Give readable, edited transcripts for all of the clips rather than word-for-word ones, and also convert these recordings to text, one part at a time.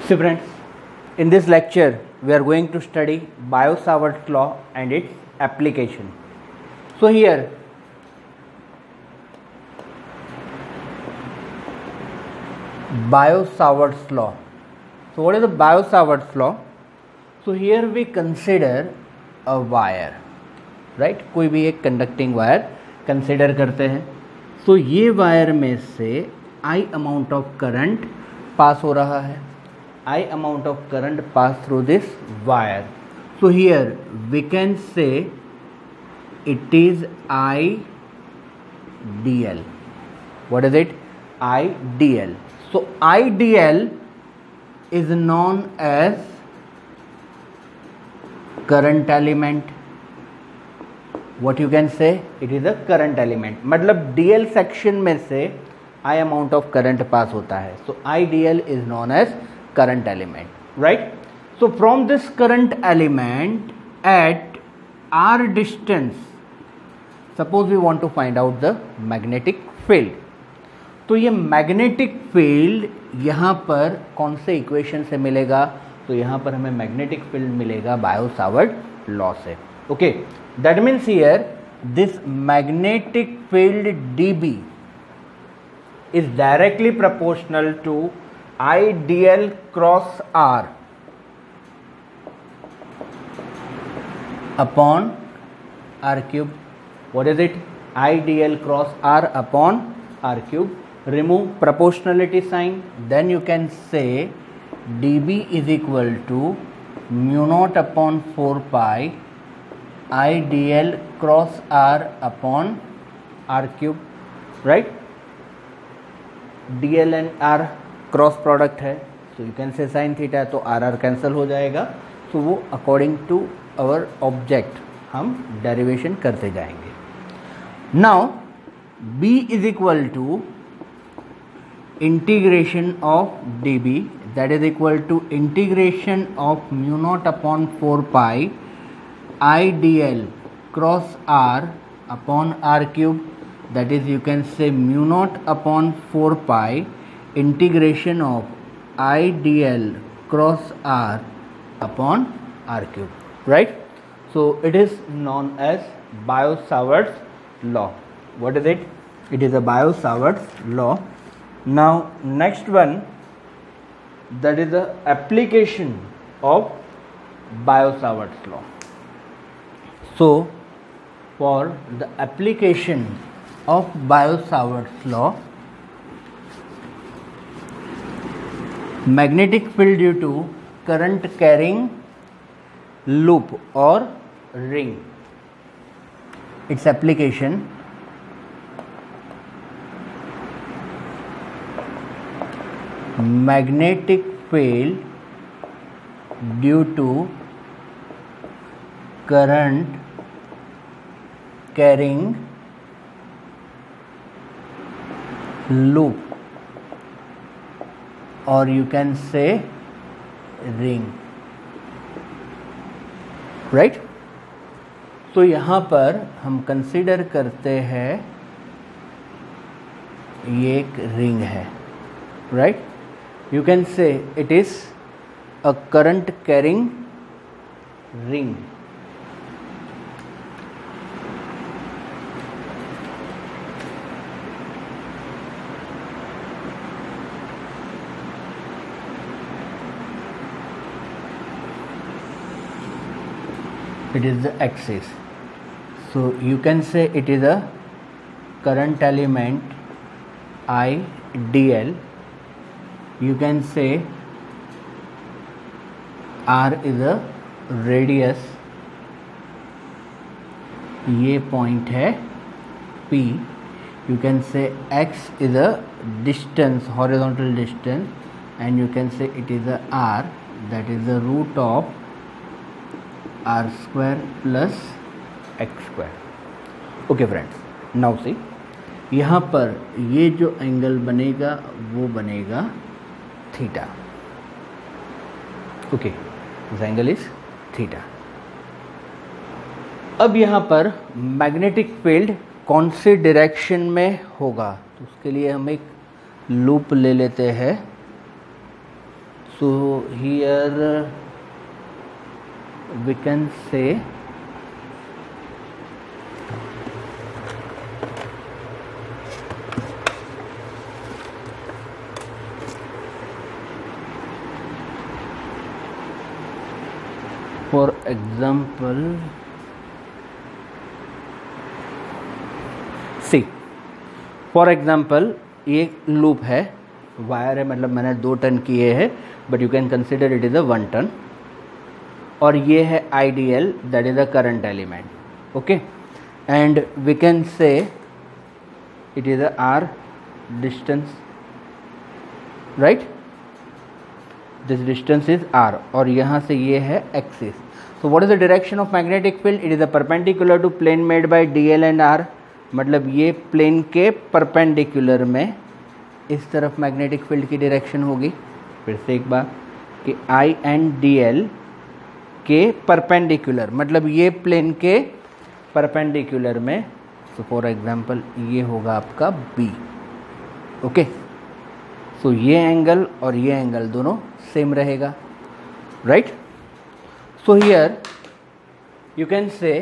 So friends, in this lecture we are going to study Biot-Savart's law and its application. So here Biot-Savart's law. So what is the Biot-Savart's law? So here we consider a wire, right? कोई भी एक conducting wire consider करते हैं. So ये wire में से I amount of current pass हो रहा है. I amount of current pass through this wire. So here we can say it is IDL. What is it? IDL. So IDL is known as current element. What you can say? It is a current element. मतलब DL section में से I amount of current pass होता है. So IDL is known as current element, right? So from this current element at R distance, suppose we want to find out the magnetic field. तो ये magnetic field यहाँ पर कौन से equation से मिलेगा? तो यहाँ पर हमें मैग्नेटिक फील्ड मिलेगा बायो-सावर्ट लॉ से. Okay, that means here this magnetic field dB is directly proportional to IDL cross R upon R cube. What is it? IDL cross R upon R cube. Remove proportionality sign, then you can say dB is equal to mu naught upon 4 pi IDL cross R upon R cube, right? DL and R cross product है, so you can say sine theta, तो R R cancel हो जाएगा. So वो according to our object हम derivation करते जाएंगे. Now B is equal to integration of dB, that is equal to integration of mu not upon 4 pi IDL cross R upon R cube, that is you can say mu not upon 4 pi integration of IDL cross R upon R cube, right? So it is known as Biot-Savart's law. What is it? It is a Biot-Savart's law. Now next one, that is the application of Biot-Savart's law. So for the application of Biot-Savart's law, magnetic field due to current carrying loop or ring. Its application: magnetic field due to current carrying loop, or you can say ring, right? तो यहाँ पर हम consider करते हैं ये एक ring है, right? You can say it is a current carrying ring. It is the axis, so you can say it is a current element IDL. You can say R is a radius, ये point है P. You can say X is a distance, horizontal distance, and you can say it is a R, that is the root of R square plus X square. Okay friends, now see यहाँ पर ये जो angle बनेगा वो बनेगा theta. Okay, this angle is theta. अब यहाँ पर मैग्नेटिक फील्ड कौन सी डायरेक्शन में होगा, तो उसके लिए हम एक लूप ले लेते हैं. So here we can say for example, see for example ये लूप है, वायर है, मतलब मैंने 2 टर्न किए हैं, but you can consider it is a 1 turn, और ये है ideal, that is a current element. Okay, and we can say it is a R distance, right, this distance is R, और यहाँ से ये है axis. So what is the direction of magnetic field? It is a perpendicular to plane made by D L and R. मतलब ये plane के perpendicular में इस तरफ मैग्नेटिक फील्ड की डायरेक्शन होगी. फिर से एक बार कि आई एंड डी एल के परपेंडिकुलर, मतलब ये प्लेन के परपेंडिकुलर में. सो फॉर एग्जांपल ये होगा आपका बी. ओके, सो ये एंगल और ये एंगल दोनों सेम रहेगा, right. So here you can say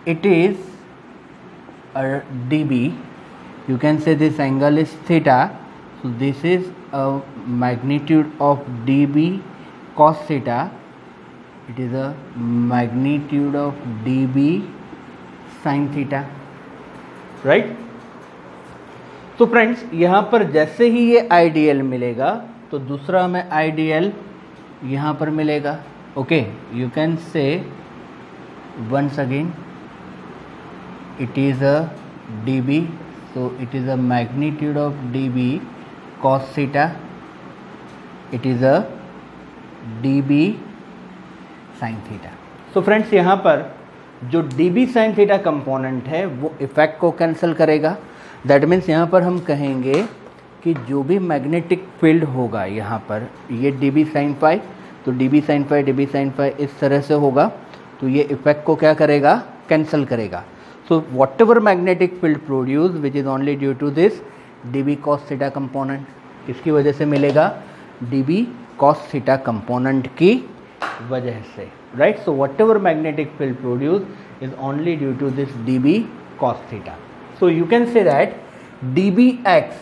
it is dB. You can say this angle is theta. So this is a magnitude of dB cos theta. It is a magnitude of dB sin theta, right? तो friends यहाँ पर जैसे ही ये ideal मिलेगा तो दूसरा हमें ideal यहाँ पर मिलेगा. Okay, you can say once again it is a dB, so it is a magnitude of dB cos theta, it is a dB sin theta. so friends यहाँ पर जो dB sin theta कंपोनेंट है वो effect को cancel करेगा. That means यहाँ पर हम कहेंगे कि जो भी मैग्नेटिक फील्ड होगा यहाँ पर, ये dB sin phi, तो dB sin phi dB sin phi इस तरह से होगा, तो ये इफेक्ट को क्या करेगा? कैंसिल करेगा. So whatever magnetic field produced which is only due to this dB cos theta component, किसकी वजह से मिलेगा? dB cos theta component की वजह से, right? So whatever magnetic field produced is only due to this dB cos theta. So you can say that dBx,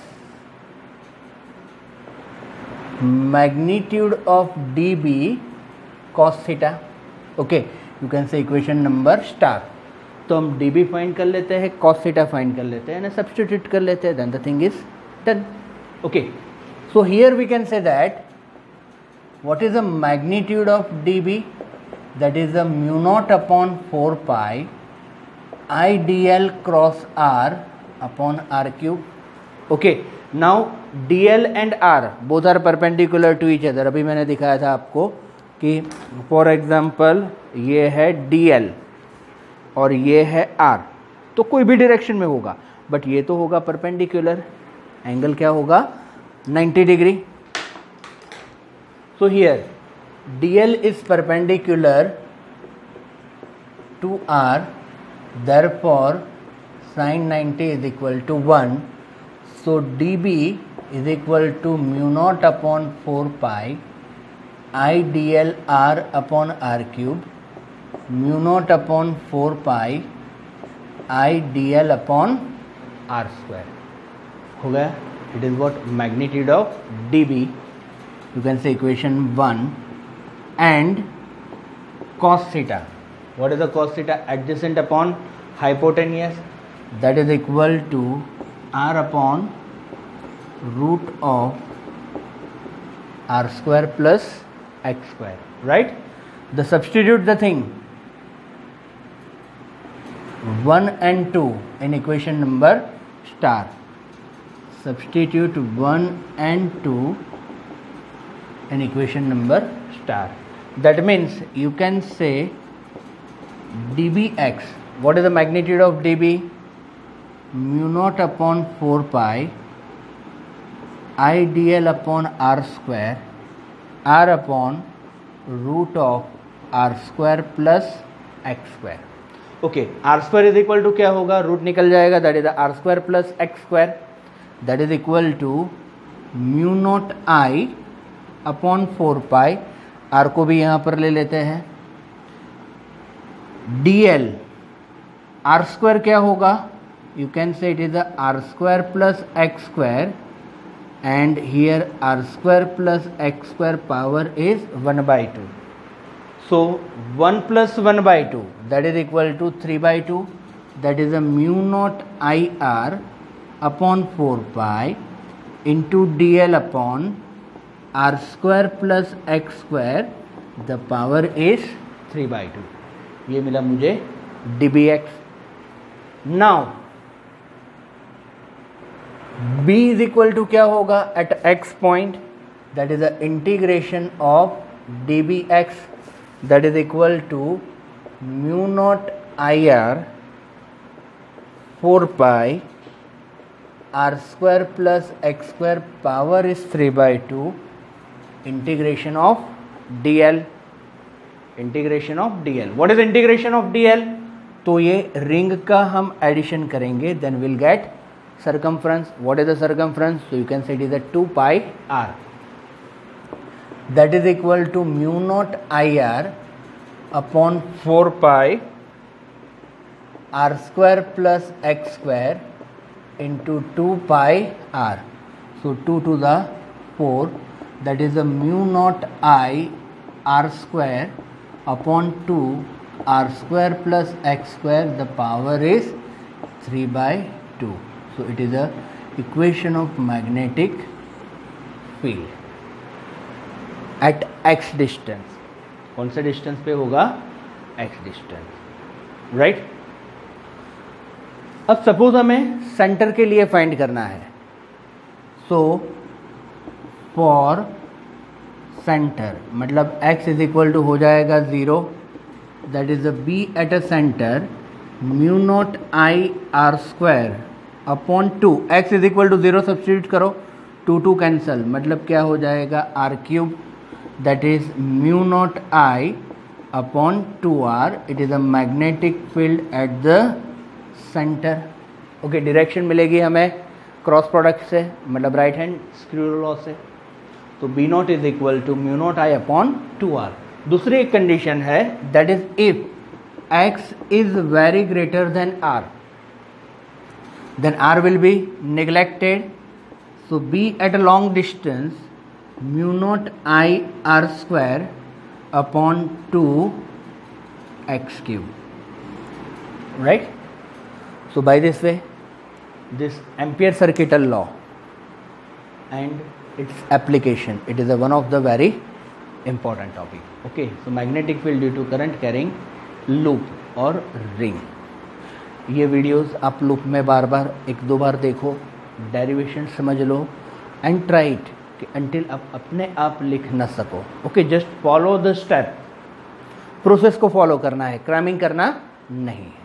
magnitude of dB cos theta. Okay, you can say equation number star. तो हम dB find कर लेते हैं, cos theta find कर लेते हैं, substitute कर लेते हैं, then the thing is done. Okay, so here we can say that what is the magnitude of dB? That is the mu not upon 4 pi I D L cross R upon R cube. Okay, now D L and R both are perpendicular to each other. अभी मैंने दिखाया था आपको कि for example ये है D L और ये है आर, तो कोई भी डायरेक्शन में होगा, बट ये तो होगा परपेंडिकुलर. एंगल क्या होगा? 90 degree. So here DL is perpendicular to R, therefore sin 90 is equal to 1. So dB is equal to mu naught upon 4 pi I dl R upon R cube, mu naught upon 4 pi I dl upon R square. हो गया. It is what magnitude of dB. You can say equation 1. And cos theta. What is the cos theta? Adjacent upon hypotenuse. That is equal to R upon root of R square plus X square. Right? The substitute the thing 1 and 2 in equation number star. Substitute 1 and 2 in equation number star. That means you can say dBx. What is the magnitude of dB? Mu naught upon 4 pi I dl upon R square, R upon root of R square plus X square. Okay, R square is equal to क्या होगा? Root निकल जाएगा, that is R square plus X square, that is equal to mu naught I upon 4 pi, R को भी यहाँ पर ले लेते हैं, dl आर स्क्वायर क्या होगा, you can say it is R square plus X square and here R square plus X square power is 1/2. So 1 plus 1/2 that is equal to 3/2, that is a mu naught IR upon 4 pi into dl upon r square plus x square, the power is 3/2. ये मिला मुझे dbx. Now b is equal to क्या होगा at x point, that is the integration of dbx, that is equal to mu naught IR 4 pi r square plus x square power is 3/2 integration of dl. Integration of dl. What is integration of dl? तो ये ring का हम addition करेंगे, then will get circumference. What is the circumference? So you can say it is 2 pi r, that is equal to mu naught IR upon 4 pi r square plus x square into 2 pi r. So 2 to the 4, that is a mu naught I r square upon 2 r square plus x square, the power is 3/2. So it is a equation of magnetic field at x distance. कौन से distance पे होगा? x distance, right. अब suppose हमें centre के लिए find करना है. सो फॉर सेंटर मतलब x इज इक्वल टू हो जाएगा 0, that is b at a centre mu naught I R square upon 2. x is equal to 0 substitute करो, 2 कैंसल, मतलब क्या हो जाएगा r cube, that is mu naught I upon 2r. It is a magnetic field at the center. Okay, direction मिलेगी हमें cross product से, मतलब right hand screw law से. तो b naught is equal to mu naught I upon 2r. दूसरी एक condition है, that is if x is very greater than r, then r will be neglected. So b at a long distance mu naught I r square upon 2 x cube, right? So by this way, this Ampere circuital law and its application, it is one of the very important topic. Okay, so magnetic field due to current carrying loop और ring. ये videos आप loop में बार बार 1-2 बार देखो, derivation समझ लो and try it कि until आप अपने आप लिख ना सको. Okay, just follow the step, process को फॉलो करना है, क्रैमिंग करना नहीं है.